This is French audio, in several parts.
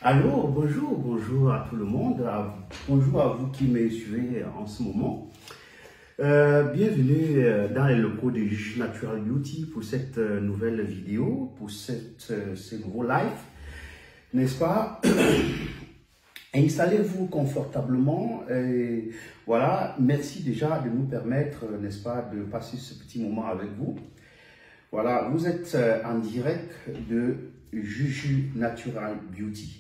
Allô, bonjour à tout le monde, bonjour à vous qui me suivez en ce moment. Bienvenue dans les locaux de Juju Natural Beauty pour cette nouvelle vidéo, pour ce nouveau live, n'est-ce pas? Installez-vous confortablement et voilà, merci déjà de nous permettre, n'est-ce pas, de passer ce petit moment avec vous. Voilà, vous êtes en direct de Juju Natural Beauty.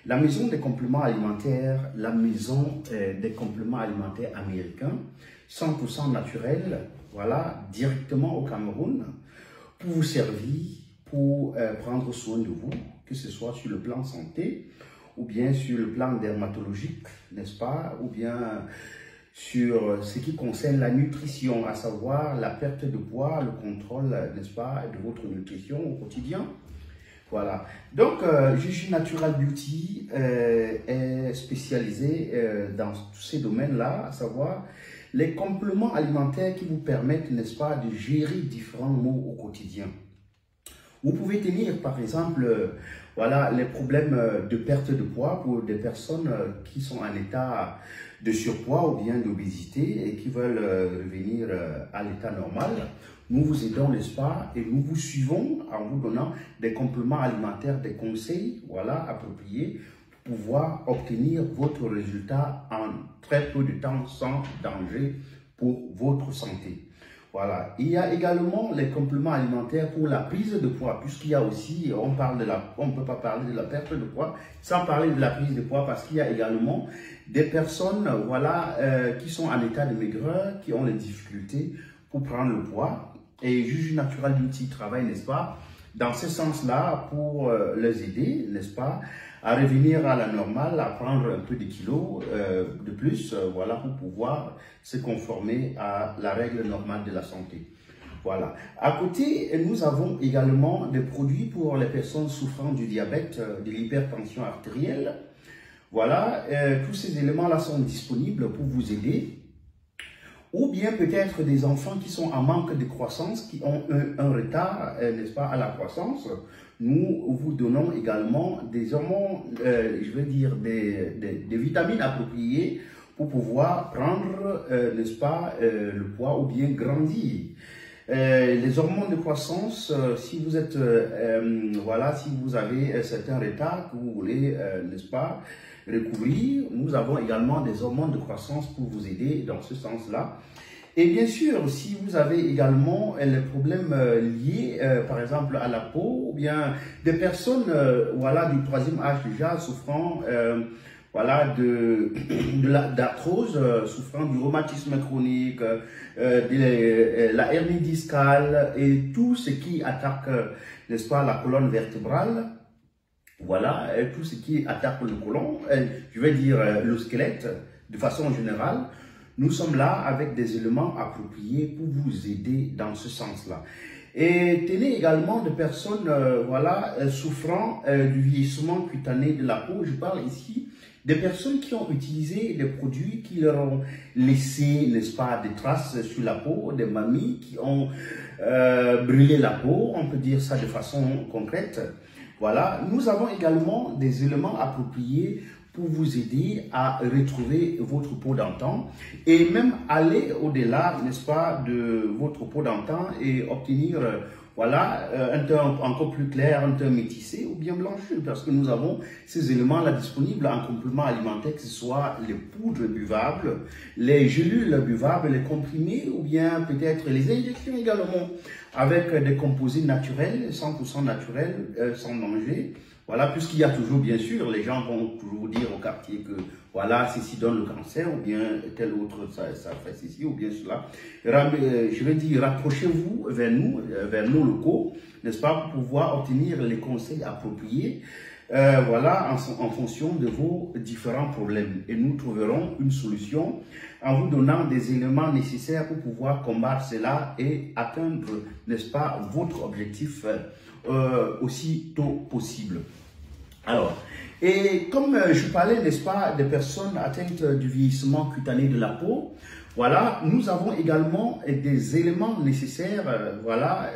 La maison des compléments alimentaires, la maison des compléments alimentaires américains, 100% naturel, voilà, directement au Cameroun, pour vous servir, pour prendre soin de vous, que ce soit sur le plan santé, ou bien sur le plan dermatologique, n'est-ce pas, ou bien sur ce qui concerne la nutrition, à savoir la perte de poids, le contrôle, n'est-ce pas, de votre nutrition au quotidien. Voilà, donc Juju Natural Beauty est spécialisé dans tous ces domaines-là, à savoir les compléments alimentaires qui vous permettent, n'est-ce pas, de gérer différents maux au quotidien. Vous pouvez tenir, par exemple, voilà, les problèmes de perte de poids pour des personnes qui sont en état de surpoids ou bien d'obésité et qui veulent revenir à l'état normal. Nous vous aidons, n'est-ce pas, et nous vous suivons en vous donnant des compléments alimentaires, des conseils, voilà, appropriés pour pouvoir obtenir votre résultat en très peu de temps sans danger pour votre santé. Voilà. Il y a également les compléments alimentaires pour la prise de poids, puisqu'il y a aussi, on ne peut pas parler de la perte de poids sans parler de la prise de poids, parce qu'il y a également des personnes, voilà, qui sont en état de maigreur, qui ont des difficultés pour prendre le poids. Et Juju Natural Beauty travaille, n'est-ce pas, dans ce sens-là pour les aider, n'est-ce pas, à revenir à la normale, à prendre un peu de kilos de plus, voilà, pour pouvoir se conformer à la règle normale de la santé. Voilà. À côté, nous avons également des produits pour les personnes souffrant du diabète, de l'hypertension artérielle. Voilà, tous ces éléments-là sont disponibles pour vous aider. Ou bien peut-être des enfants qui sont en manque de croissance, qui ont un retard, n'est-ce pas, à la croissance. Nous vous donnons également des hormones, je veux dire des vitamines appropriées pour pouvoir prendre, n'est-ce pas, le poids ou bien grandir. Les hormones de croissance, si vous êtes, voilà, si vous avez un certain retard que vous voulez, n'est-ce pas, recouvrir, nous avons également des hormones de croissance pour vous aider dans ce sens-là. Et bien sûr, si vous avez également les problèmes liés, par exemple, à la peau, ou bien des personnes, voilà, du troisième âge déjà souffrant, voilà, d'arthrose, souffrant du rhumatisme chronique, de la hernie discale et tout ce qui attaque, n'est-ce pas, la colonne vertébrale. Voilà, tout ce qui attaque le côlon, je vais dire le squelette, de façon générale. Nous sommes là avec des éléments appropriés pour vous aider dans ce sens-là. Et tenez également de personnes, voilà, souffrant du vieillissement cutané de la peau. Je parle ici des personnes qui ont utilisé des produits qui leur ont laissé, n'est-ce pas, des traces sur la peau, des mamies qui ont brûlé la peau, on peut dire ça de façon concrète. Voilà, nous avons également des éléments appropriés pour vous aider à retrouver votre peau d'antan et même aller au-delà, n'est-ce pas, de votre peau d'antan et obtenir, voilà, un teint encore plus clair, un teint métissé ou bien blanchi, parce que nous avons ces éléments-là disponibles en complément alimentaire, que ce soit les poudres buvables, les gélules buvables, les comprimés ou bien peut-être les injections également, avec des composés naturels, 100% naturels, sans danger. Voilà, puisqu'il y a toujours, bien sûr, les gens vont toujours dire au quartier que, voilà, ceci donne le cancer, ou bien tel autre, ça fait ceci, ou bien cela. Je vais dire, rapprochez-vous vers nos locaux, n'est-ce pas, pour pouvoir obtenir les conseils appropriés, voilà, en fonction de vos différents problèmes. Et nous trouverons une solution en vous donnant des éléments nécessaires pour pouvoir combattre cela et atteindre, n'est-ce pas, votre objectif aussi tôt possible. Alors, et comme je parlais, n'est-ce pas, des personnes atteintes du vieillissement cutané de la peau, voilà, nous avons également des éléments nécessaires, voilà,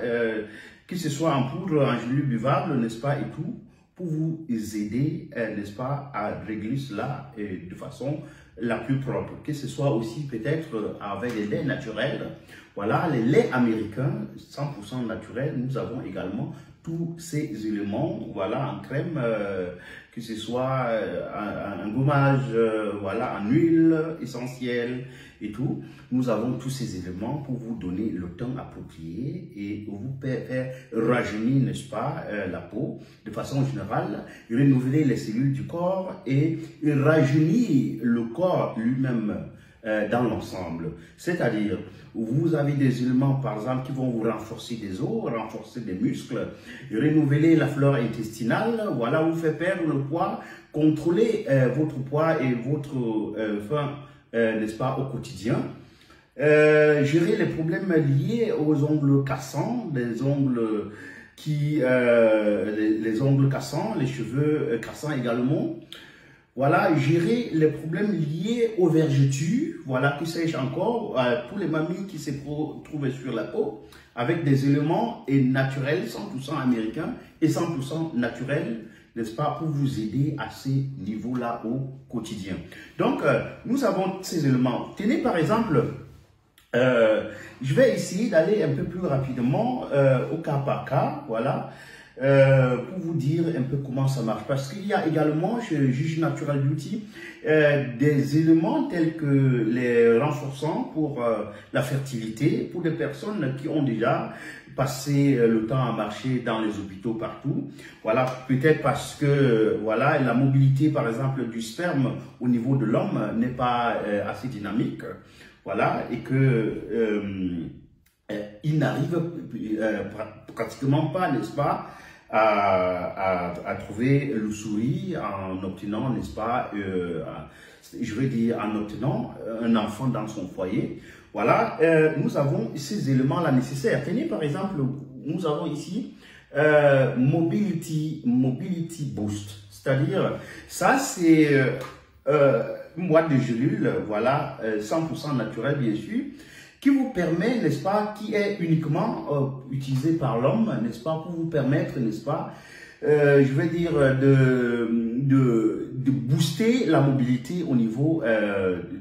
que ce soit en poudre, en gélule buvable, n'est-ce pas, et tout, pour vous aider, n'est-ce pas, à régler cela de façon la plus propre. Que ce soit aussi peut-être avec des laits naturels. Voilà, les laits américains, 100% naturels, nous avons également tous ces éléments, voilà, en crème, que ce soit un gommage, voilà, en huile essentielle et tout. Nous avons tous ces éléments pour vous donner le temps approprié et vous faire rajeunir, n'est-ce pas, la peau de façon générale, renouveler les cellules du corps et rajeunir le corps lui-même dans l'ensemble. C'est-à-dire, vous avez des éléments, par exemple, qui vont vous renforcer des os, renforcer des muscles, renouveler la flore intestinale, voilà, vous fait perdre le poids, contrôler votre poids et votre faim, n'est-ce pas, au quotidien. Gérer les problèmes liés aux ongles cassants, les ongles les ongles cassants, les cheveux cassants également. Voilà, gérer les problèmes liés aux vergetures, voilà, que sais-je encore, pour les mamies qui se trouvent sur la peau, avec des éléments naturels, 100% américains et 100% naturels, n'est-ce pas, pour vous aider à ces niveaux-là au quotidien. Donc, nous avons ces éléments. Tenez par exemple, je vais essayer d'aller un peu plus rapidement au cas par cas, voilà. Pour vous dire un peu comment ça marche. Parce qu'il y a également chez Juge Natural Beauty des éléments tels que les renforçants pour la fertilité, pour des personnes qui ont déjà passé le temps à marcher dans les hôpitaux partout. Voilà, peut-être parce que voilà, la mobilité par exemple du sperme au niveau de l'homme n'est pas assez dynamique. Voilà, et que il n'arrive pratiquement pas, n'est-ce pas, à trouver le sourire en obtenant, n'est-ce pas, je veux dire, en obtenant un enfant dans son foyer. Voilà, nous avons ces éléments-là nécessaires. Tenez par exemple, nous avons ici Mobility Boost. C'est-à-dire, ça c'est une boîte de gélules, voilà, 100% naturel bien sûr, qui vous permet, n'est-ce pas, qui est uniquement utilisé par l'homme, n'est-ce pas, pour vous permettre, n'est-ce pas, je vais dire, de booster la mobilité au niveau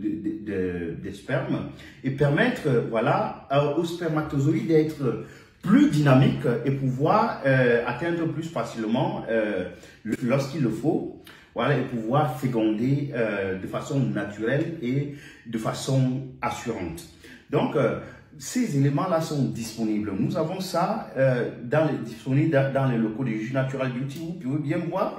des spermes et permettre, voilà, aux spermatozoïdes d'être plus dynamiques et pouvoir atteindre plus facilement lorsqu'il le faut. Voilà, et pouvoir féconder de façon naturelle et de façon assurante. Donc, ces éléments-là sont disponibles. Nous avons ça disponible dans les locaux du Juge Natural Beauty. Vous pouvez bien voir.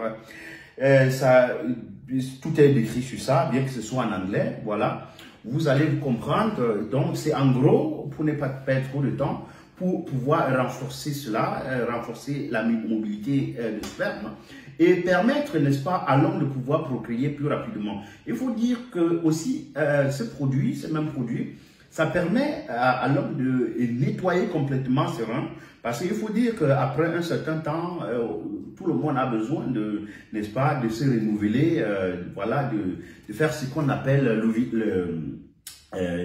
Tout est décrit sur ça, bien que ce soit en anglais. Voilà. Vous allez comprendre. Donc, c'est en gros, pour ne pas perdre trop de temps, pour pouvoir renforcer cela, renforcer la mobilité du sperme et permettre, n'est-ce pas, à l'homme de pouvoir procréer plus rapidement. Il faut dire que aussi, ce même produit, ça permet à l'homme de nettoyer complètement ses reins, parce qu'il faut dire qu'après un certain temps, tout le monde a besoin de, n'est-ce pas, de se renouveler, voilà, de faire ce qu'on appelle le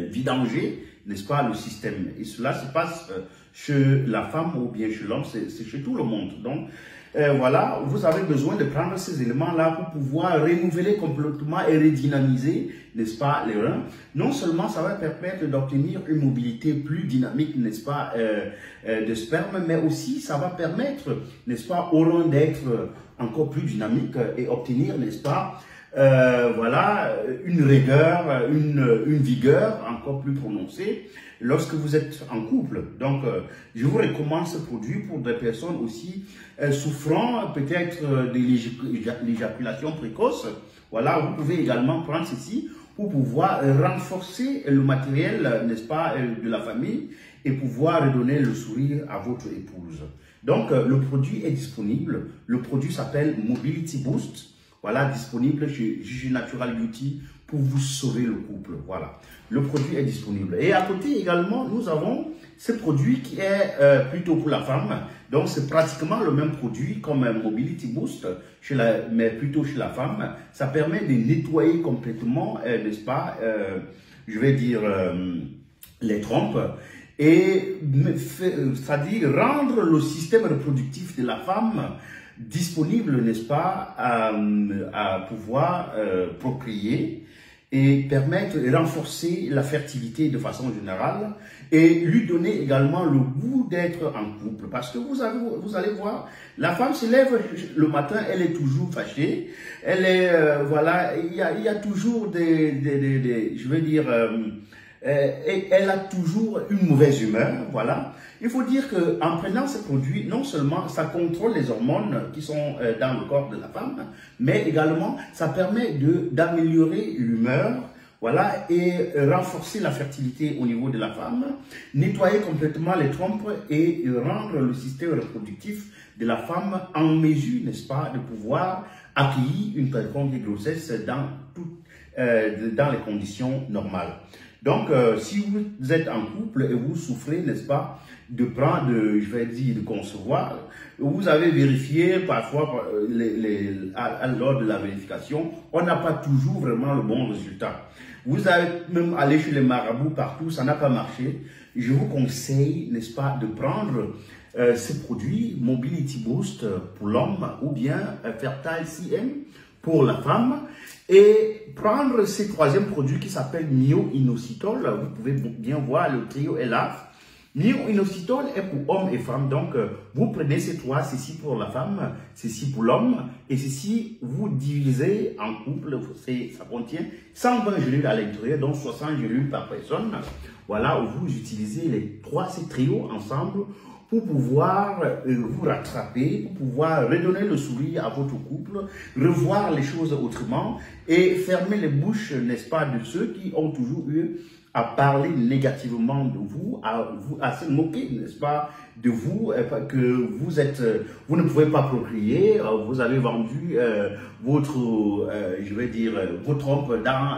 vidanger, n'est-ce pas, le système. Et cela se passe chez la femme ou bien chez l'homme, c'est chez tout le monde. Donc, voilà, vous avez besoin de prendre ces éléments-là pour pouvoir renouveler complètement et redynamiser, n'est-ce pas, les reins. Non seulement ça va permettre d'obtenir une mobilité plus dynamique, n'est-ce pas, de sperme, mais aussi ça va permettre, n'est-ce pas, aux reins d'être encore plus dynamiques et obtenir, n'est-ce pas, voilà, une rigueur, une vigueur encore plus prononcée lorsque vous êtes en couple. Donc, je vous recommande ce produit pour des personnes aussi souffrant peut-être de l'éjaculation précoce. Voilà, vous pouvez également prendre ceci pour pouvoir renforcer le matériel, n'est-ce pas, de la famille et pouvoir redonner le sourire à votre épouse. Donc, le produit est disponible. Le produit s'appelle Mobility Boost. Voilà, disponible chez Juge Natural Beauty pour vous sauver le couple. Voilà, le produit est disponible. Et à côté également, nous avons ce produit qui est plutôt pour la femme. Donc, c'est pratiquement le même produit comme un Mobility Boost, mais plutôt chez la femme. Ça permet de nettoyer complètement, n'est-ce pas, je vais dire, les trompes. Et c'est-à-dire rendre le système reproductif de la femme disponible, n'est-ce pas, à pouvoir procréer et permettre de renforcer la fertilité de façon générale et lui donner également le goût d'être en couple. Parce que vous allez voir, la femme se lève le matin, elle est toujours fâchée, elle est, voilà, il y a toujours je veux dire, elle a toujours une mauvaise humeur, voilà. Il faut dire qu'en prenant ces produits, non seulement ça contrôle les hormones qui sont dans le corps de la femme, mais également ça permet d'améliorer l'humeur, voilà, et renforcer la fertilité au niveau de la femme, nettoyer complètement les trompes et rendre le système reproductif de la femme en mesure, n'est-ce pas, de pouvoir accueillir une quelconque grossesse dans les conditions normales. Donc, si vous êtes en couple et vous souffrez, n'est-ce pas, de prendre, je vais dire, de concevoir, vous avez vérifié parfois, lors de la vérification, on n'a pas toujours vraiment le bon résultat. Vous avez même allé chez les marabouts partout, ça n'a pas marché. Je vous conseille, n'est-ce pas, de prendre ce produit Mobility Boost pour l'homme ou bien Fertile CM pour la femme et prendre ce troisième produit qui s'appelle Myo-Inositol. Vous pouvez bien voir, le trio est là. Myo-Inositol est pour hommes et femmes. Donc, vous prenez ces trois, ceci pour la femme, ceci pour l'homme, et ceci, vous divisez en couple. Ça contient 120 gélules à l'intérieur, donc 60 gélules par personne. Voilà, vous utilisez ces trios ensemble pour pouvoir vous rattraper, pour pouvoir redonner le sourire à votre couple, revoir les choses autrement et fermer les bouches, n'est-ce pas, de ceux qui ont toujours eu à parler négativement de vous, à se moquer, n'est-ce pas, de vous, que vous ne pouvez pas procréer, vous avez vendu je vais dire, vos trompes dans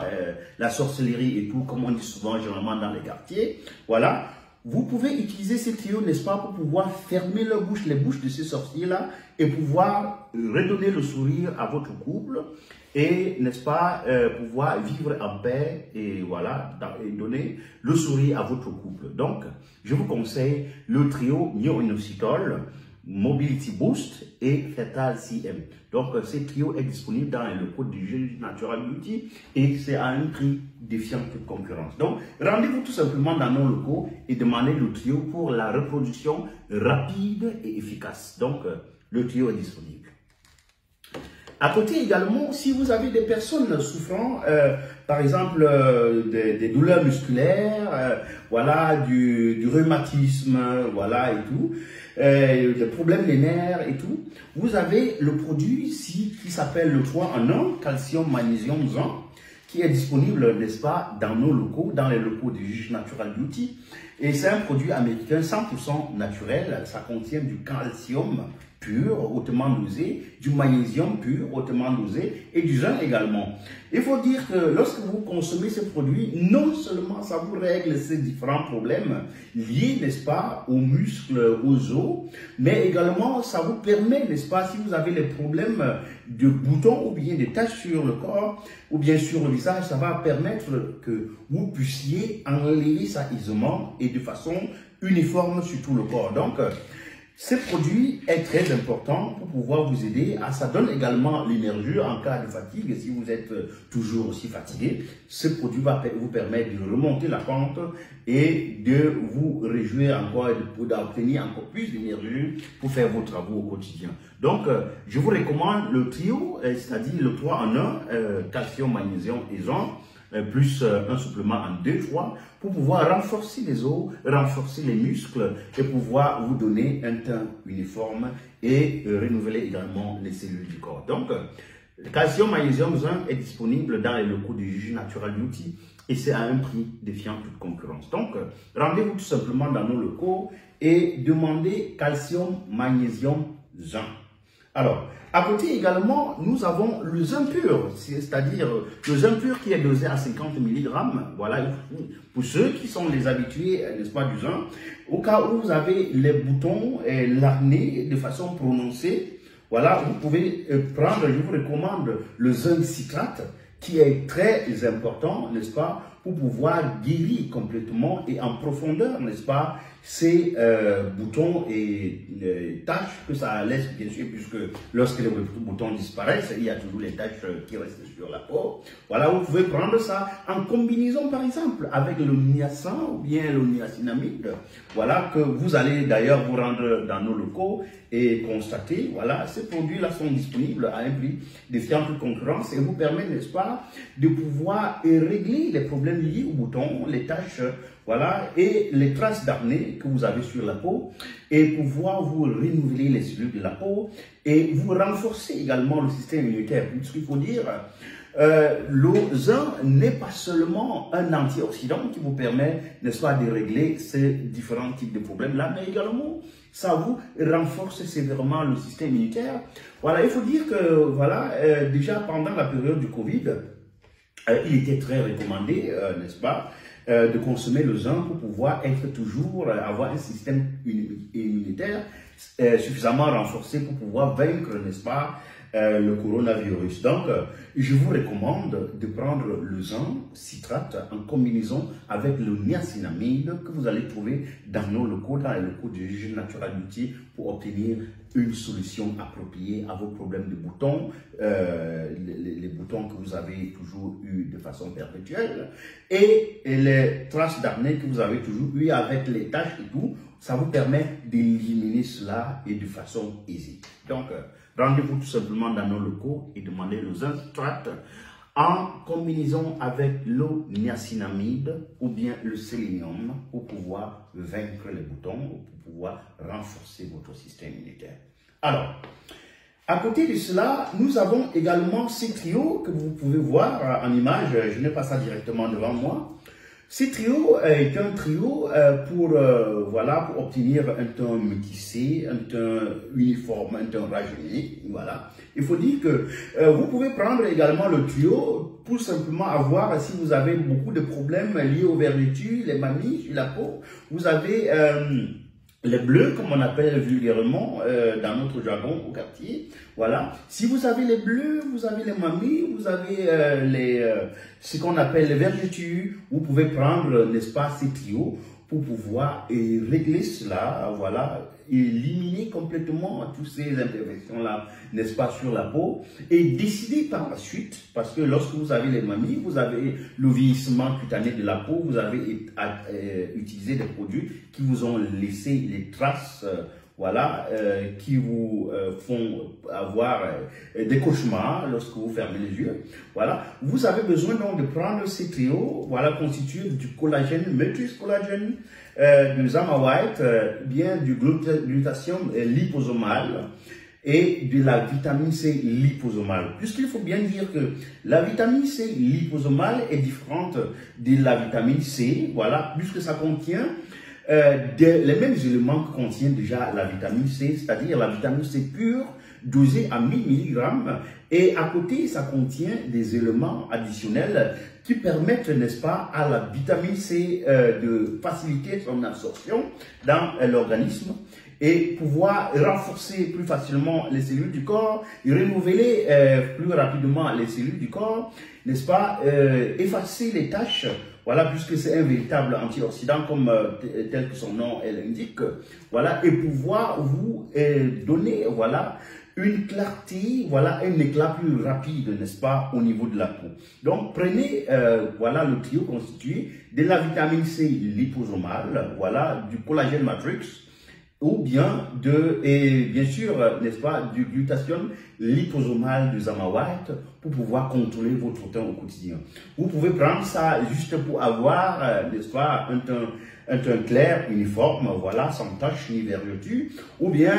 la sorcellerie et tout, comme on dit souvent généralement dans les quartiers, voilà. Vous pouvez utiliser ces trios, n'est-ce pas, pour pouvoir fermer les bouches de ces sorciers-là et pouvoir redonner le sourire à votre couple et, n'est-ce pas, pouvoir vivre en paix et voilà, et donner le sourire à votre couple. Donc, je vous conseille le trio Myo-Inositol, Mobility Boost et Fertile CM. Donc, ce trio est disponible dans le code du jeu Natural Beauty et c'est à un prix défiant toute concurrence. Donc, rendez-vous tout simplement dans nos locaux et demandez le trio pour la reproduction rapide et efficace. Donc, le trio est disponible. À côté également, si vous avez des personnes souffrant, par exemple, des douleurs musculaires, voilà, du rhumatisme, voilà, et tout, des problèmes des nerfs et tout, vous avez le produit ici qui s'appelle le 3 en 1, calcium, magnésium, zinc, qui est disponible, n'est-ce pas, dans nos locaux, dans les locaux de Juge Natural Beauty. Et c'est un produit américain 100% naturel, ça contient du calcium pur, hautement dosé, du magnésium pur, hautement dosé, et du zinc également. Il faut dire que lorsque vous consommez ce produit, non seulement ça vous règle ces différents problèmes liés, n'est-ce pas, aux muscles, aux os, mais également ça vous permet, n'est-ce pas, si vous avez des problèmes de boutons ou bien des taches sur le corps ou bien sur le visage, ça va permettre que vous puissiez enlever ça aisément et de façon uniforme sur tout le corps. Donc, ce produit est très important pour pouvoir vous aider. Ça donne également l'énergie en cas de fatigue. Si vous êtes toujours aussi fatigué, ce produit va vous permettre de remonter la pente et de vous réjouir encore et d'obtenir encore plus d'énergie pour faire vos travaux au quotidien. Donc, je vous recommande le trio, c'est-à-dire le 3 en 1, calcium, magnésium et zinc, plus un supplément en 2-3 pour pouvoir renforcer les os, renforcer les muscles et pouvoir vous donner un teint uniforme et renouveler également les cellules du corps. Donc, le calcium, magnésium, zinc est disponible dans les locaux du Juge Natural Beauty et c'est à un prix défiant toute concurrence. Donc, rendez-vous tout simplement dans nos locaux et demandez calcium, magnésium, zinc. Alors, à côté également, nous avons le zinc pur, c'est-à-dire le zinc pur qui est dosé à 50 mg. Voilà, pour ceux qui sont les habitués, n'est-ce pas, du zinc, au cas où vous avez les boutons et l'acné de façon prononcée, voilà, vous pouvez prendre, je vous recommande le zinc citrate qui est très important, n'est-ce pas, pour pouvoir guérir complètement et en profondeur, n'est-ce pas, ces boutons et taches que ça laisse, bien sûr, puisque lorsque les boutons disparaissent, il y a toujours les taches qui restent sur la peau. Voilà, vous pouvez prendre ça en combinaison, par exemple, avec le niacin ou bien le niacinamide. Voilà, que vous allez d'ailleurs vous rendre dans nos locaux et constater, voilà, ces produits-là sont disponibles à un prix défiant toute concurrence et vous permettent, n'est-ce pas, de pouvoir régler les problèmes liés aux boutons, les taches, voilà, et les traces d'acné que vous avez sur la peau et pouvoir vous renouveler les cellules de la peau et vous renforcer également le système immunitaire. Puisqu'il faut dire, le zinc n'est pas seulement un antioxydant qui vous permet, n'est-ce pas, de régler ces différents types de problèmes-là, mais également ça vous renforce sévèrement le système immunitaire. Voilà, il faut dire que, voilà, déjà pendant la période du Covid, il était très recommandé, n'est-ce pas, de consommer le zinc pour pouvoir être toujours, avoir un système immunitaire suffisamment renforcé pour pouvoir vaincre, n'est-ce pas, le coronavirus. Donc, je vous recommande de prendre le zinc citrate en combinaison avec le niacinamide que vous allez trouver dans nos locaux, dans les locaux du Juge Natural Beauty pour obtenir une solution appropriée à vos problèmes de boutons, les boutons que vous avez toujours eu de façon perpétuelle et les traces d'acné que vous avez toujours eu avec les taches et tout. Ça vous permet d'éliminer cela et de façon aisée. Donc, rendez-vous tout simplement dans nos locaux et demandez le zinc citrate en combinaison avec le niacinamide ou bien le sélénium pour pouvoir vaincre les boutons ou pour pouvoir renforcer votre système immunitaire. Alors, à côté de cela, nous avons également ces trios que vous pouvez voir en image. Je n'ai pas ça directement devant moi. Ce trio est un trio voilà, pour obtenir un teint métissé, un teint uniforme, un teint rajeuni. Voilà. Il faut dire que vous pouvez prendre également le trio pour simplement avoir, si vous avez beaucoup de problèmes liés aux vergetures, les mamies sur la peau, vous avez les bleus, comme on appelle vulgairement dans notre jargon au quartier. Voilà. Si vous avez les bleus, vous avez les mamies, vous avez ce qu'on appelle les vergetures, vous pouvez prendre, n'est-ce pas, ces trios pour pouvoir régler cela, voilà, éliminer complètement toutes ces imperfections-là, n'est-ce pas, sur la peau, et décider par la suite, parce que lorsque vous avez les mamies, vous avez le vieillissement cutané de la peau, vous avez utilisé des produits qui vous ont laissé les traces, voilà, qui vous font avoir des cauchemars lorsque vous fermez les yeux. Voilà, vous avez besoin donc de prendre ces trios, voilà, constitués du collagène, matrice collagène, du Zama White, bien du glutathion liposomal et de la vitamine C liposomale. Puisqu'il faut bien dire que la vitamine C liposomale est différente de la vitamine C, voilà, puisque ça contient les mêmes éléments que contient déjà la vitamine C, c'est-à-dire la vitamine C pure, dosée à 1000 mg, et à côté, ça contient des éléments additionnels qui permettent, n'est-ce pas, à la vitamine C de faciliter son absorption dans l'organisme et pouvoir renforcer plus facilement les cellules du corps, renouveler plus rapidement les cellules du corps, n'est-ce pas, effacer les taches. Voilà, puisque c'est un véritable antioxydant comme tel que son nom l'indique, voilà, et pouvoir vous donner, voilà, une clarté, voilà, un éclat plus rapide, n'est-ce pas, au niveau de la peau. Donc, prenez, voilà, le trio constitué de la vitamine C liposomale, voilà, du collagène matrix, ou bien bien sûr, n'est-ce pas, du glutathion liposomal du Zama White pour pouvoir contrôler votre teint au quotidien. Vous pouvez prendre ça juste pour avoir, n'est-ce pas, un teint clair, uniforme, voilà, sans tache ni vergeture, ou bien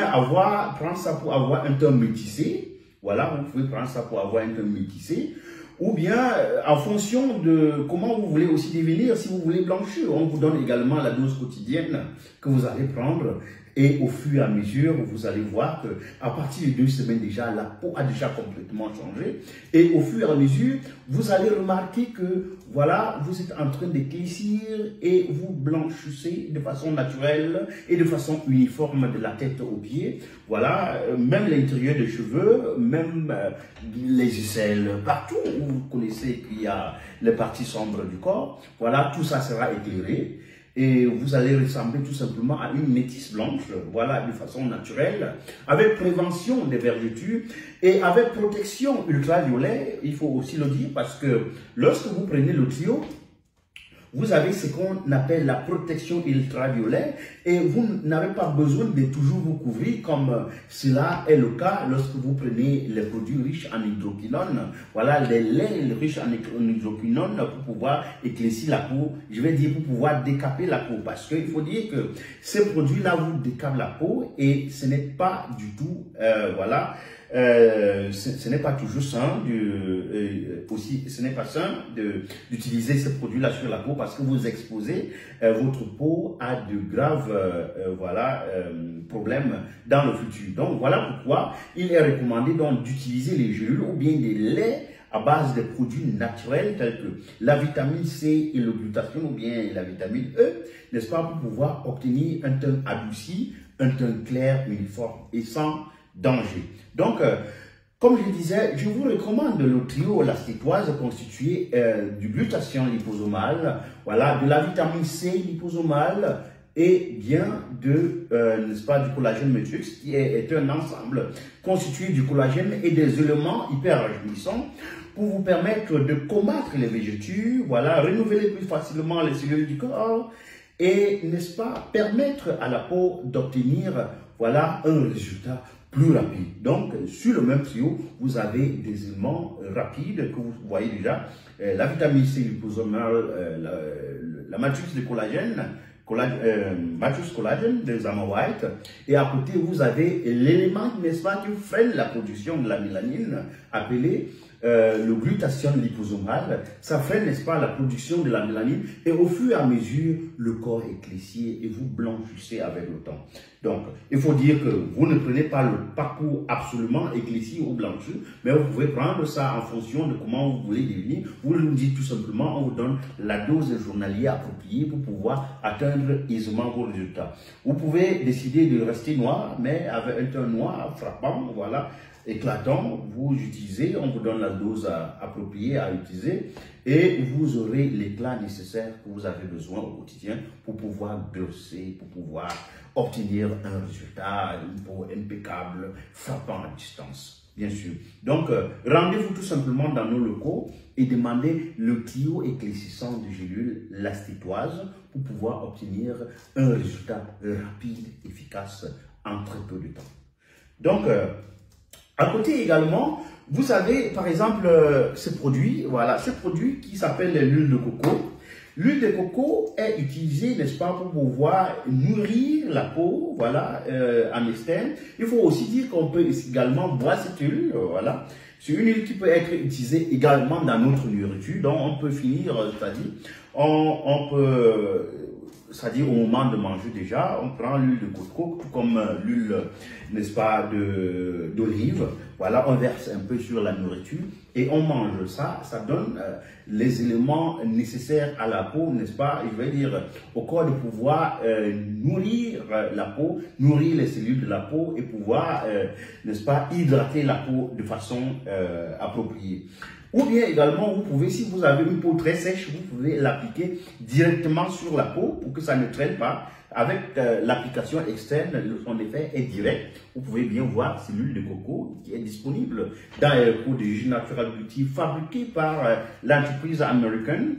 prendre ça pour avoir un teint métissé, voilà, vous pouvez prendre ça pour avoir un teint métissé, ou bien en fonction de comment vous voulez aussi devenir, si vous voulez blanchir, on vous donne également la dose quotidienne que vous allez prendre. Et au fur et à mesure, vous allez voir que à partir de 2 semaines déjà, la peau a déjà complètement changé. Et au fur et à mesure, vous allez remarquer que voilà, vous êtes en train d'éclaircir et vous blanchissez de façon naturelle et de façon uniforme de la tête aux pieds. Voilà, même l'intérieur des cheveux, même les aisselles, partout où vous connaissez qu'il y a les parties sombres du corps. Voilà, tout ça sera éclairé. et vous allez ressembler tout simplement à une métisse blanche, voilà, de façon naturelle, avec prévention des vergetures et avec protection ultraviolet, il faut aussi le dire, parce que lorsque vous prenez le trio, vous avez ce qu'on appelle la protection ultraviolet et vous n'avez pas besoin de toujours vous couvrir comme cela est le cas lorsque vous prenez les produits riches en hydroquinone. Voilà, les laits riches en hydroquinone pour pouvoir éclaircir la peau, je vais dire pour pouvoir décaper la peau. Parce qu'il faut dire que ces produits-là vous décapent la peau et ce n'est pas du tout, voilà, ce n'est pas toujours sain aussi, ce n'est pas sain d'utiliser ces produits-là sur la peau parce que vous exposez votre peau à de graves voilà, problèmes dans le futur. Donc voilà pourquoi il est recommandé donc d'utiliser les gélules ou bien des laits à base de produits naturels tels que la vitamine C et le glutathione ou bien la vitamine E, n'est-ce pas, pour pouvoir obtenir un teint adouci, un teint clair, uniforme et sans danger. Donc, comme je disais, je vous recommande le trio l'acétoise constitué du glutathione liposomal, voilà, de la vitamine C liposomale et bien de, n'est-ce pas, du collagène matrix qui est un ensemble constitué du collagène et des éléments hyper rajeunissants pour vous permettre de combattre les vergetures, voilà, renouveler plus facilement les cellules du corps et, n'est-ce pas, permettre à la peau d'obtenir, voilà, un résultat plus rapide. Donc, sur le même trio, vous avez des éléments rapides que vous voyez déjà. La vitamine C liposomale, la matrice de collagène, matrice collagène de Zama White. Et à côté, vous avez l'élément, n'est-ce pas, qui freine la production de la mélanine, appelé le glutathione liposomal. Ça freine, n'est-ce pas, la production de la mélanine. Et au fur et à mesure, le corps éclaircit et vous blanchissez avec le temps. Donc, il faut dire que vous ne prenez pas le parcours absolument éclairci ou blanchi, mais vous pouvez prendre ça en fonction de comment vous voulez devenir. Vous nous dites tout simplement, on vous donne la dose journalière appropriée pour pouvoir atteindre aisément vos résultats. Vous pouvez décider de rester noir, mais avec un teint noir frappant, voilà, éclatant, vous utilisez, on vous donne la dose appropriée à utiliser et vous aurez l'éclat nécessaire que vous avez besoin au quotidien pour pouvoir glosser, pour pouvoir obtenir un résultat, une peau impeccable, frappant à distance, bien sûr. Donc, rendez-vous tout simplement dans nos locaux et demandez le trio éclaircissant de gélules l'acétoise pour pouvoir obtenir un résultat rapide, efficace en très peu de temps. Donc, à côté également, vous avez par exemple ce produit, voilà, ce produit qui s'appelle l'huile de coco. L'huile de coco est utilisée, n'est-ce pas, pour pouvoir nourrir la peau, voilà, en externe. Il faut aussi dire qu'on peut également boire cette huile, voilà. C'est une huile qui peut être utilisée également dans notre nourriture, donc on peut finir, c'est-à-dire, on peut... C'est-à-dire au moment de manger déjà, on prend l'huile de coco, tout comme l'huile, n'est-ce pas, d'olive. Voilà, on verse un peu sur la nourriture et on mange ça. Ça donne les éléments nécessaires à la peau, n'est-ce pas, je vais dire, au corps de pouvoir nourrir la peau, nourrir les cellules de la peau et pouvoir, n'est-ce pas, hydrater la peau de façon appropriée. Ou bien également, vous pouvez, si vous avez une peau très sèche, vous pouvez l'appliquer directement sur la peau pour que ça ne traîne pas. Avec l'application externe, son effet est direct. Vous pouvez bien voir, c'est l'huile de coco qui est disponible dans les produits Natural Beauty fabriqués par l'entreprise américaine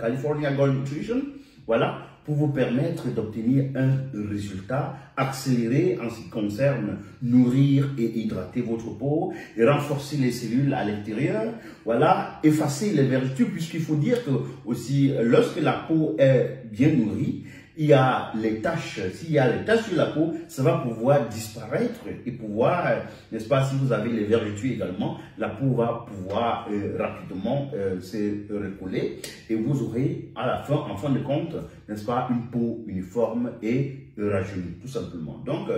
California Gold Nutrition. Voilà, pour vous permettre d'obtenir un résultat accéléré en ce qui concerne nourrir et hydrater votre peau, et renforcer les cellules à l'intérieur, voilà, effacer les vergetures, puisqu'il faut dire que aussi, lorsque la peau est bien nourrie, il y a les taches, s'il y a les taches sur la peau, ça va pouvoir disparaître et pouvoir, n'est-ce pas, si vous avez les vergetures également, la peau va pouvoir rapidement se recoller et vous aurez à la fin, en fin de compte, n'est-ce pas, une peau uniforme et rajeunie, tout simplement. Donc,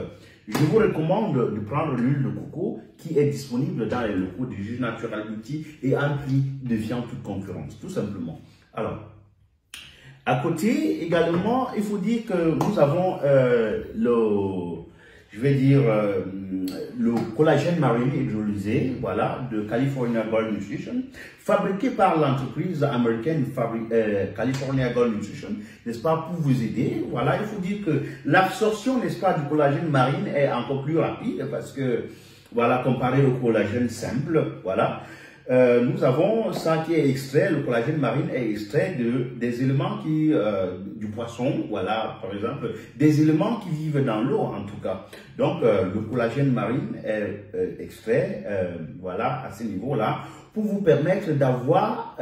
je vous recommande de prendre l'huile de coco qui est disponible dans les locaux du Juge Natural Beauty et à un prix défiant toute concurrence, tout simplement. Alors, à côté, également, il faut dire que nous avons je vais dire, le collagène marine hydrolysé, voilà, de California Gold Nutrition, fabriqué par l'entreprise américaine California Gold Nutrition, n'est-ce pas, pour vous aider. Voilà, il faut dire que l'absorption, n'est-ce pas, du collagène marine est encore plus rapide parce que, voilà, comparé au collagène simple, voilà. Nous avons ça qui est extrait, le collagène marine est extrait des éléments du poisson, voilà, par exemple, des éléments qui vivent dans l'eau en tout cas. Donc, le collagène marine est extrait, voilà, à ce niveau-là, pour vous permettre d'avoir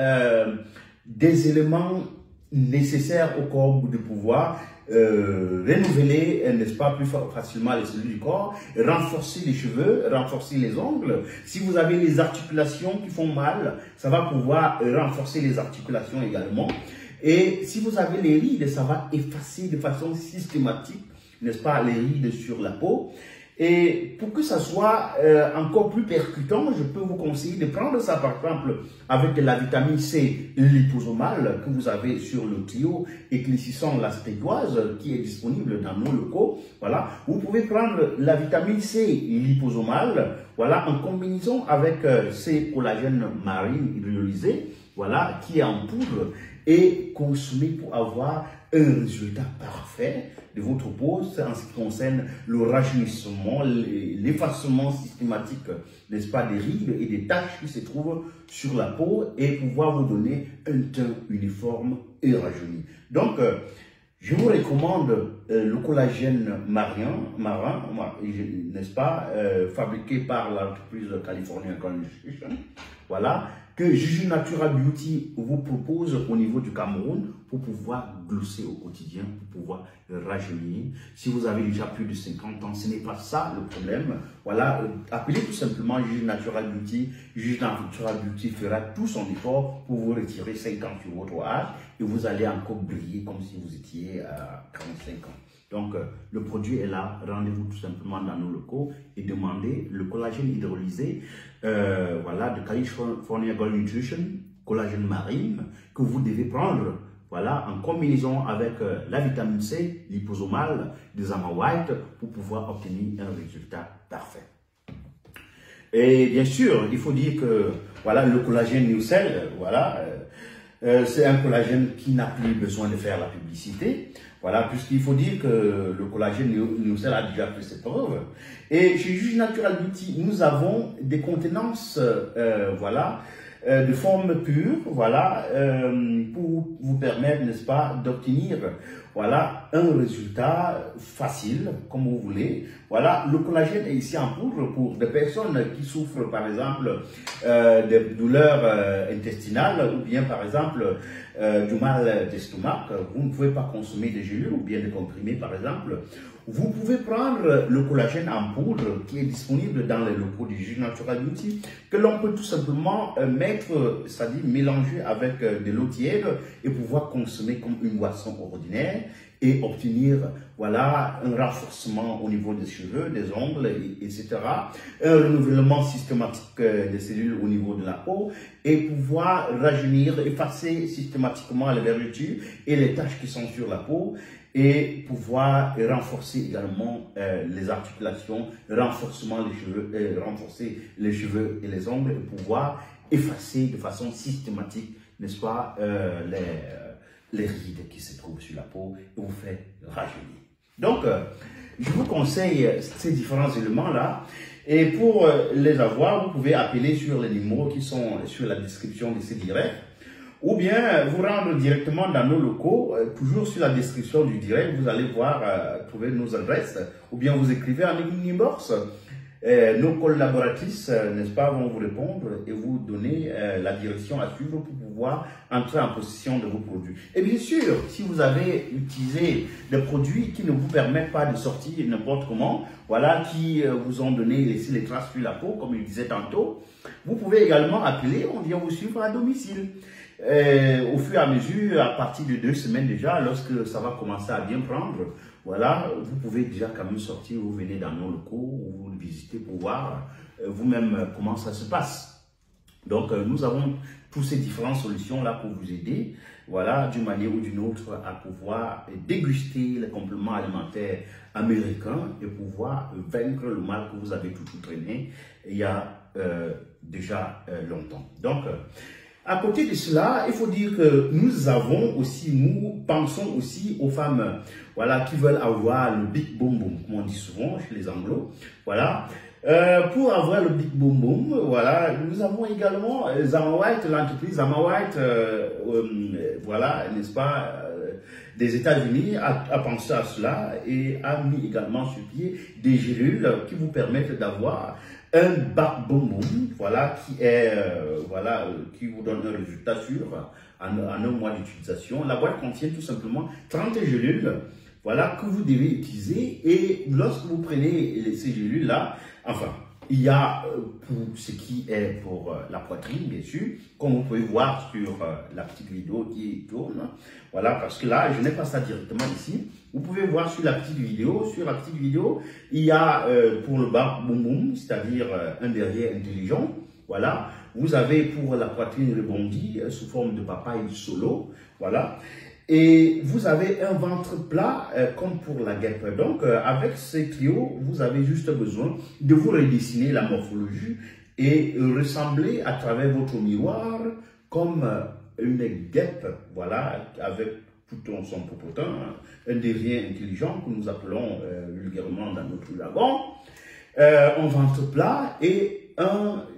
des éléments nécessaires au corps de pouvoir renouveler, n'est-ce pas, plus facilement les cellules du corps, renforcer les cheveux, renforcer les ongles. Si vous avez les articulations qui font mal, ça va pouvoir renforcer les articulations également. Et si vous avez les rides, ça va effacer de façon systématique, n'est-ce pas, les rides sur la peau. Et pour que ça soit encore plus percutant, je peux vous conseiller de prendre ça par exemple avec de la vitamine C liposomale que vous avez sur le trio éclaircissant la stégoise qui est disponible dans nos locaux. Voilà, vous pouvez prendre la vitamine C liposomale, voilà, en combinaison avec ces collagènes marines hydrolysés, voilà, qui est en poudre et consommer pour avoir un résultat parfait de votre peau en ce qui concerne le rajeunissement, l'effacement systématique, n'est-ce pas, des rides et des taches qui se trouvent sur la peau et pouvoir vous donner un teint uniforme et rajeuni. Donc, je vous recommande le collagène marin, n'est-ce pas, fabriqué par l'entreprise California Gold Nutrition, voilà, que Juju Natural Beauty vous propose au niveau du Cameroun pour pouvoir glosser au quotidien, pour pouvoir rajeunir. Si vous avez déjà plus de 50 ans, ce n'est pas ça le problème. Voilà, appelez tout simplement Juju Natural Beauty. Juju Natural Beauty fera tout son effort pour vous retirer 5 ans sur votre âge et vous allez encore briller comme si vous étiez à 45 ans. Donc, le produit est là. Rendez-vous tout simplement dans nos locaux et demandez le collagène hydrolysé, voilà, de California Gold Nutrition, collagène marine, que vous devez prendre, voilà, en combinaison avec la vitamine C liposomale des Ama White pour pouvoir obtenir un résultat parfait. Et bien sûr, il faut dire que, voilà, le collagène Newcell, voilà, c'est un collagène qui n'a plus besoin de faire la publicité. Voilà, puisqu'il faut dire que le collagène Newcell a déjà fait ses preuves. Et chez Juju Natural Beauty, nous avons des contenances, voilà, de forme pure, voilà, pour vous permettre, n'est-ce pas, d'obtenir, voilà, un résultat facile, comme vous voulez. Voilà, le collagène est ici en poudre pour des personnes qui souffrent, par exemple, de douleurs intestinales ou bien, par exemple, du mal d'estomac. Vous ne pouvez pas consommer des gélules ou bien des comprimés, par exemple. Vous pouvez prendre le collagène en poudre qui est disponible dans les locaux du Juju Natural Beauty, que l'on peut tout simplement mettre, c'est-à-dire mélanger avec de l'eau tiède et pouvoir consommer comme une boisson ordinaire et obtenir, voilà, un renforcement au niveau des cheveux, des ongles, etc. Un renouvellement systématique des cellules au niveau de la peau et pouvoir rajeunir, effacer systématiquement les vergetures et les taches qui sont sur la peau et pouvoir renforcer également les articulations, renforcement des cheveux, renforcer les cheveux et les ongles et pouvoir effacer de façon systématique, n'est-ce pas, les rides qui se trouvent sur la peau et vous faire rajeunir. Donc, je vous conseille ces différents éléments-là. Et pour les avoir, vous pouvez appeler sur les numéros qui sont sur la description de ces directs. Ou bien vous rendre directement dans nos locaux, toujours sur la description du direct, vous allez voir, trouver nos adresses. Ou bien vous écrivez en inbox. Nos collaboratrices, n'est-ce pas, vont vous répondre et vous donner la direction à suivre pour pouvoir entrer en possession de vos produits. Et bien sûr, si vous avez utilisé des produits qui ne vous permettent pas de sortir n'importe comment, voilà, qui vous ont laissé les traces sur la peau, comme je disais tantôt, vous pouvez également appeler, on vient vous suivre à domicile. Au fur et à mesure, à partir de 2 semaines déjà, lorsque ça va commencer à bien prendre, voilà, vous pouvez déjà quand même sortir, vous venez dans nos locaux, vous visitez pour voir vous-même comment ça se passe. Donc, nous avons toutes ces différentes solutions-là pour vous aider, voilà, d'une manière ou d'une autre, à pouvoir déguster les compléments alimentaires américains et pouvoir vaincre le mal que vous avez tout traîné il y a déjà longtemps. Donc, à côté de cela, il faut dire que nous pensons aussi aux femmes, voilà, qui veulent avoir le big boom boom, comme on dit souvent chez les Anglos, voilà. Pour avoir le big boom boom, voilà, nous avons également Zama White, l'entreprise Zama White, voilà, n'est-ce pas, des États-Unis a pensé à cela et a mis également sur pied des gélules qui vous permettent d'avoir un big boom boom, voilà, qui est, voilà, qui vous donne un résultat sûr en un mois d'utilisation. La boîte contient tout simplement 30 gélules, voilà, que vous devez utiliser, et lorsque vous prenez ces gélules-là, enfin, il y a pour ce qui est pour la poitrine, bien sûr, comme vous pouvez voir sur la petite vidéo qui tourne, voilà, parce que là, je n'ai pas ça directement ici. Vous pouvez voir sur la petite vidéo, il y a pour le bas boum boum, c'est-à-dire un derrière intelligent, voilà. Vous avez pour la poitrine rebondie sous forme de papaye solo, voilà. Et vous avez un ventre plat comme pour la guêpe. Donc, avec ces trios, vous avez juste besoin de vous redessiner la morphologie et ressembler à travers votre miroir comme une guêpe, voilà, avec tout son popotin, un derrière intelligent que nous appelons vulgairement dans notre jargon, un ventre plat et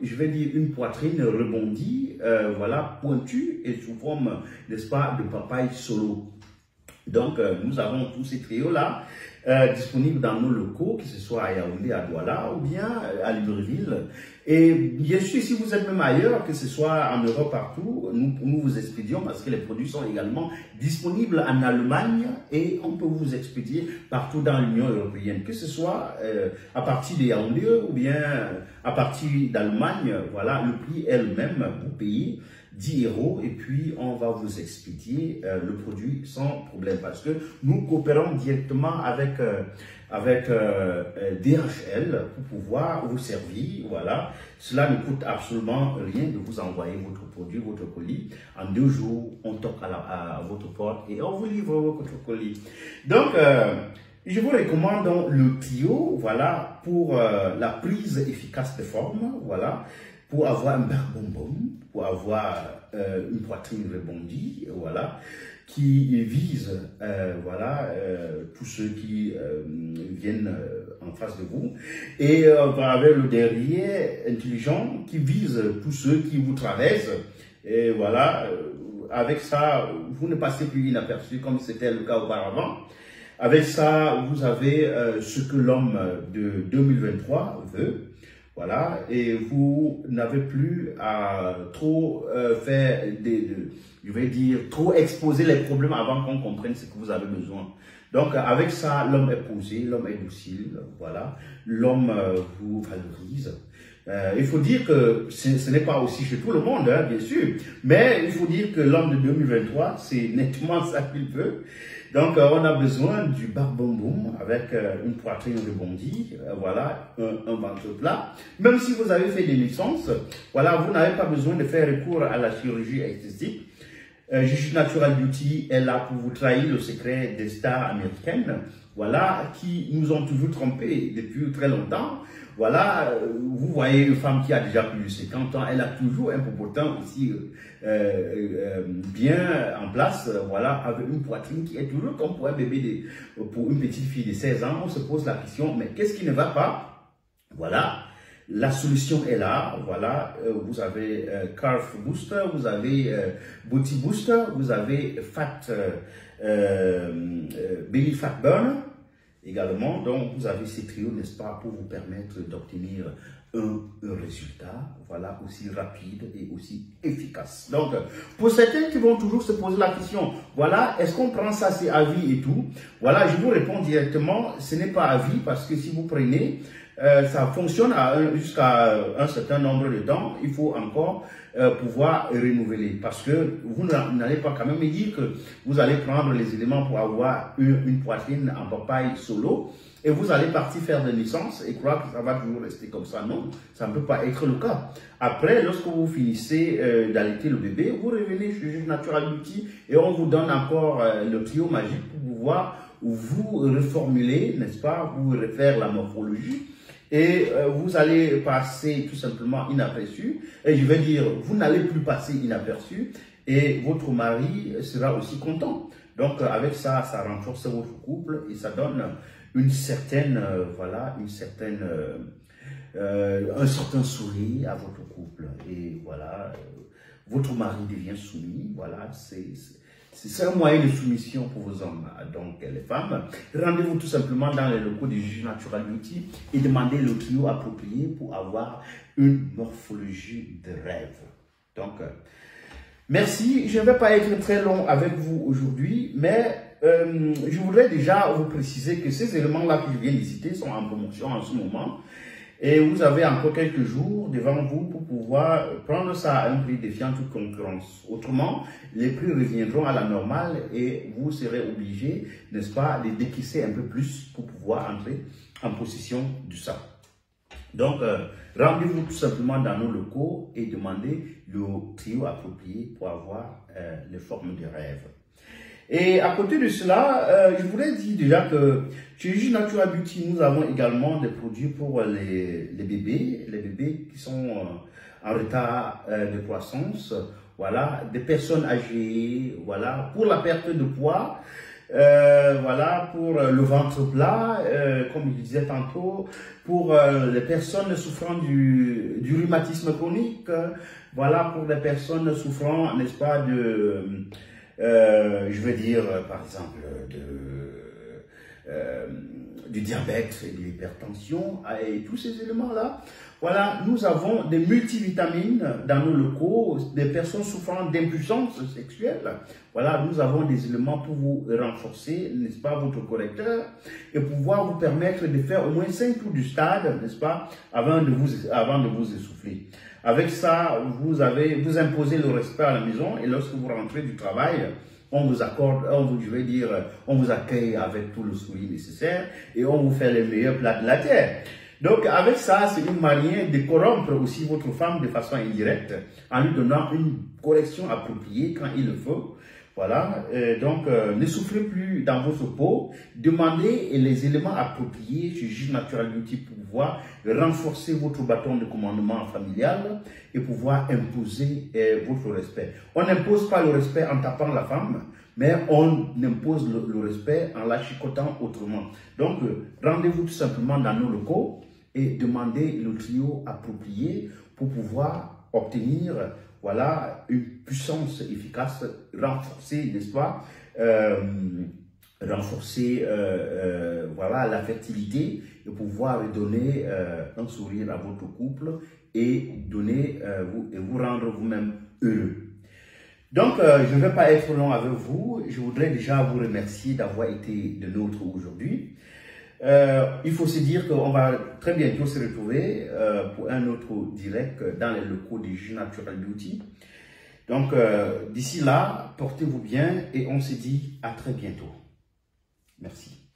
je vais dire une poitrine rebondie, voilà, pointue et sous forme, n'est-ce pas, de papaye solo. Donc, nous avons tous ces trios-là disponibles dans nos locaux, que ce soit à Yaoundé, à Douala ou bien à Libreville. Et bien sûr, si vous êtes même ailleurs, que ce soit en Europe partout, nous vous expédions parce que les produits sont également disponibles en Allemagne et on peut vous expédier partout dans l'Union européenne, que ce soit à partir de Yaoundé ou bien à partir d'Allemagne. Voilà, le prix est le même, vous payez 10 € et puis on va vous expédier le produit sans problème parce que nous coopérons directement avec DHL pour pouvoir vous servir. Voilà, cela ne coûte absolument rien de vous envoyer votre produit, votre colis. En 2 jours, on toque à votre porte et on vous livre votre colis. Donc, je vous recommande donc le trio, voilà, pour la prise efficace de forme, voilà, pour avoir un bonbon, pour avoir une poitrine rebondie, voilà, qui vise, voilà, tous ceux qui viennent en face de vous, et avec le derrière intelligent qui vise tous ceux qui vous traversent, et voilà, avec ça, vous ne passez plus inaperçu comme c'était le cas auparavant. Avec ça, vous avez ce que l'homme de 2023 veut. Voilà, et vous n'avez plus à trop faire je vais dire, trop exposer les problèmes avant qu'on comprenne ce que vous avez besoin. Donc, avec ça, l'homme est posé, l'homme est docile, voilà, l'homme vous valorise. Il faut dire que ce n'est pas aussi chez tout le monde, hein, bien sûr, mais il faut dire que l'homme de 2023, c'est nettement ça qu'il veut. Donc, on a besoin du barboum avec une poitrine rebondie, voilà, un ventre plat. Même si vous avez fait des naissances, voilà, vous n'avez pas besoin de faire recours à la chirurgie esthétique. Juju Natural Beauty est là pour vous trahir le secret des stars américaines, voilà, qui nous ont toujours trompés depuis très longtemps. Voilà, vous voyez une femme qui a déjà plus de 50 ans, elle a toujours un popotin aussi bien en place, voilà, avec une poitrine qui est toujours comme pour un bébé, pour une petite fille de 16 ans. On se pose la question, mais qu'est-ce qui ne va pas? Voilà, la solution est là, voilà, vous avez Carf Booster, vous avez Booty Booster, vous avez Belly Fat Burner également. Donc, vous avez ces trios, n'est-ce pas, pour vous permettre d'obtenir un résultat, voilà, aussi rapide et aussi efficace. Donc, pour certains qui vont toujours se poser la question, voilà, est-ce qu'on prend ça, c'est à vie et tout? Voilà, je vous réponds directement, ce n'est pas à vie parce que si vous prenez, ça fonctionne jusqu'à un certain nombre de temps. Il faut encore pouvoir renouveler parce que vous n'allez pas quand même me dire que vous allez prendre les éléments pour avoir une poitrine en papaye solo. et vous allez partir faire des naissances et croire que ça va toujours rester comme ça. Non, ça ne peut pas être le cas. Après, lorsque vous finissez d'allaiter le bébé, vous revenez chez Juge Natural Beauty et on vous donne encore le trio magique pour pouvoir vous reformuler, n'est-ce pas, vous refaire la morphologie. Et vous allez passer tout simplement inaperçu. Et je vais dire, vous n'allez plus passer inaperçu. Et votre mari sera aussi content. Donc avec ça, ça renforce votre couple et ça donne une certaine, voilà, un certain sourire à votre couple. Et voilà, votre mari devient soumis. Voilà, c'est un moyen de soumission pour vos hommes. Donc, les femmes, rendez-vous tout simplement dans les locaux du Juge Natural Beauty et demandez le trio approprié pour avoir une morphologie de rêve. Donc, merci. Je ne vais pas être très long avec vous aujourd'hui, mais je voudrais déjà vous préciser que ces éléments-là que je viens de citer sont en promotion en ce moment. Et vous avez encore quelques jours devant vous pour pouvoir prendre ça à un prix défiant toute concurrence. Autrement, les prix reviendront à la normale et vous serez obligé, n'est-ce pas, de décaisser un peu plus pour pouvoir entrer en possession de ça. Donc, rendez-vous tout simplement dans nos locaux et demandez le trio approprié pour avoir les formes de rêve. Et à côté de cela, je voulais dire déjà que chez Juge Natural Beauty, nous avons également des produits pour les bébés qui sont en retard de croissance, voilà, des personnes âgées, voilà, pour la perte de poids, voilà, pour le ventre plat, comme je disais tantôt, pour les personnes souffrant du rhumatisme chronique, voilà, pour les personnes souffrant, n'est-ce pas, je veux dire, par exemple, du diabète et de l'hypertension et tous ces éléments-là. Voilà, nous avons des multivitamines dans nos locaux, des personnes souffrant d'impuissance sexuelle. Voilà, nous avons des éléments pour vous renforcer, n'est-ce pas, votre correcteur, et pouvoir vous permettre de faire au moins 5 tours du stade, n'est-ce pas, avant de vous essouffler. Avec ça, vous imposez le respect à la maison et lorsque vous rentrez du travail, on vous accorde, on vous accueille avec tout le sourire nécessaire et on vous fait les meilleurs plats de la terre. Donc, avec ça, c'est une manière de corrompre aussi votre femme de façon indirecte en lui donnant une correction appropriée quand il le faut. Voilà, donc ne souffrez plus dans votre peau, demandez les éléments appropriés chez Juge Natural Beauty pour pouvoir renforcer votre bâton de commandement familial et pouvoir imposer votre respect. On n'impose pas le respect en tapant la femme, mais on impose le respect en la chicotant autrement. Donc, rendez-vous tout simplement dans nos locaux et demandez le trio approprié pour pouvoir obtenir, voilà, une puissance efficace, renforcer, n'est-ce pas, renforcer, voilà, la fertilité et pouvoir donner un sourire à votre couple et vous rendre vous-même heureux. Donc, je ne vais pas être long avec vous. Je voudrais déjà vous remercier d'avoir été de nôtres aujourd'hui. Il faut se dire qu'on va très bientôt se retrouver pour un autre direct dans les locaux du Juge Natural Beauty. Donc, d'ici là, portez-vous bien et on se dit à très bientôt. Merci.